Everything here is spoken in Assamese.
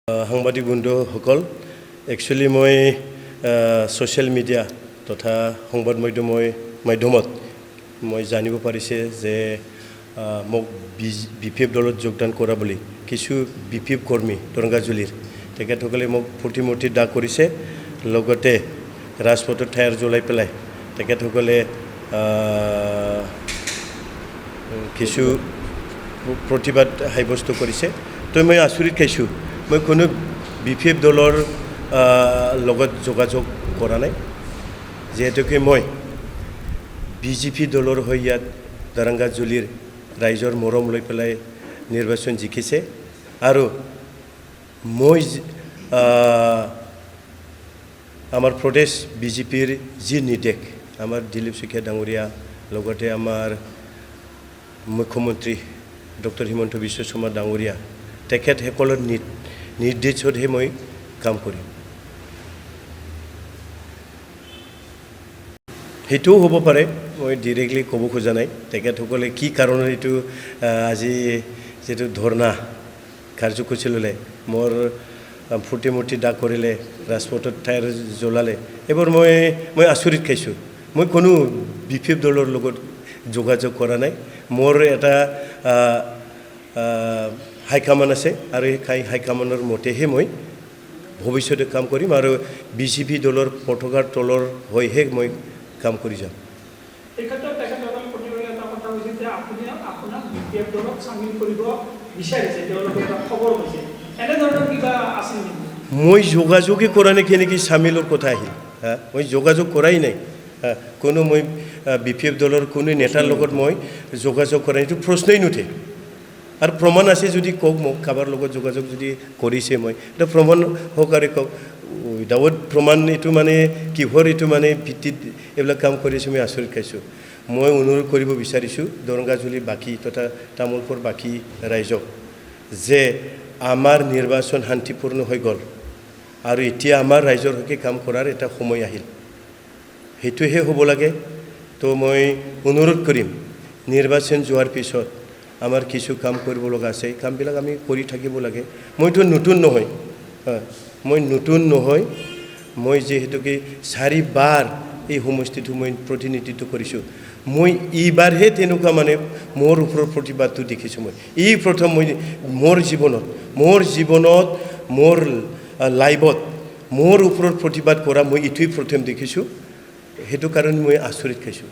সাংবাদিক বন্ধুসকল একচুৱেলি মই ছ'চিয়েল মিডিয়া তথা সংবাদ মাধ্যমত মই জানিব পাৰিছে যে মোক বিপিএফ দলত যোগদান কৰা বুলি কিছু বিপিএফ কৰ্মী দৰংগাজুলিৰ তেখেতসকলে মোক প্ৰতিমূৰ্তি দাগ কৰিছে লগতে ৰাজপথত টায়াৰ জ্বলাই পেলাই তেখেতসকলে কিছু প্ৰতিবাদ সাব্যস্ত কৰিছে তো মই আচৰিত খাইছোঁ মই কোনো বিপিএফ দলৰ লগত যোগাযোগ কৰা নাই যেহেতুকে মই বিজেপি দলৰ হৈ ইয়াত দৰংগাজুলিৰ ৰাইজৰ মৰম লৈ পেলাই নিৰ্বাচন জিকিছে আৰু মই আমাৰ প্ৰদেশ বিজেপিৰ যি নিৰ্দেশ আমাৰ দিলীপ শইকীয়া ডাঙৰীয়া লগতে আমাৰ মুখ্যমন্ত্ৰী ডক্টৰ হিমন্ত বিশ্ব শৰ্মা ডাঙৰীয়া তেখেতসকলৰ নিৰ্দেশতহে মই কাম কৰিম সেইটোও হ'ব পাৰে মই ডিৰেক্টলি ক'ব খোজা নাই তেখেতসকলে কি কাৰণত এইটো আজি যিটো ধৰ্ণা কাৰ্যসূচী ল'লে মোৰ প্ৰতিমূৰ্তি দাগ কৰিলে ৰাজপথত টায়াৰ জ্বলালে এইবোৰ মই আচৰিত খাইছোঁ মই কোনো বিপিএফ দলৰ লগত যোগাযোগ কৰা নাই মোৰ এটা হাইকমাণ্ড আছে আৰু এই হাইকমাণ্ডৰ মতেহে মই ভৱিষ্যতে কাম কৰিম আৰু বিজেপি দলৰ পতাকাৰ তলৰ হৈহে মই কাম কৰি যাম মই যোগাযোগেই কৰা নাই কেনেকৈ চামিলৰ কথা আহিল মই যোগাযোগ কৰাই নাই কোনো মই বিপিএফ দলৰ কোনো নেতাৰ লগত মই যোগাযোগ কৰা এইটো প্ৰশ্নই নুঠে আৰু প্ৰমাণ আছে যদি কওক মোক কাৰোবাৰ লগত যোগাযোগ যদি কৰিছে মই এটা প্ৰমাণ সহকাৰে কওক উইদাউট প্ৰমাণ এইটো মানে কিহৰ এইটো মানে ভিত্তিত এইবিলাক কাম কৰিছোঁ মই আচৰিত খাইছোঁ মই অনুৰোধ কৰিব বিচাৰিছোঁ দৰংগাজুলি বাকী তথা তামোলপুৰ বাকী ৰাইজক যে আমাৰ নিৰ্বাচন শান্তিপূৰ্ণ হৈ গ'ল আৰু এতিয়া আমাৰ ৰাইজৰ হকে কাম কৰাৰ এটা সময় আহিল সেইটোহে হ'ব লাগে তো মই অনুৰোধ কৰিম নিৰ্বাচন যোৱাৰ পিছত আমাৰ কিছু কাম কৰিব লগা আছে কামবিলাক আমি কৰি থাকিব লাগে মইতো নতুন নহয় মই যিহেতুকে 4 বাৰ এই সমষ্টিটো মই প্ৰতিনিধিত্ব কৰিছোঁ মই এইবাৰহে তেনেকুৱা মানে মোৰ ওপৰত প্ৰতিবাদটো দেখিছোঁ মই এই প্ৰথম মই মোৰ জীৱনত মোৰ লাইফত মোৰ ওপৰত প্ৰতিবাদ কৰা মই এইটোৱেই প্ৰথম দেখিছোঁ সেইটো কাৰণে মই আচৰিত খাইছোঁ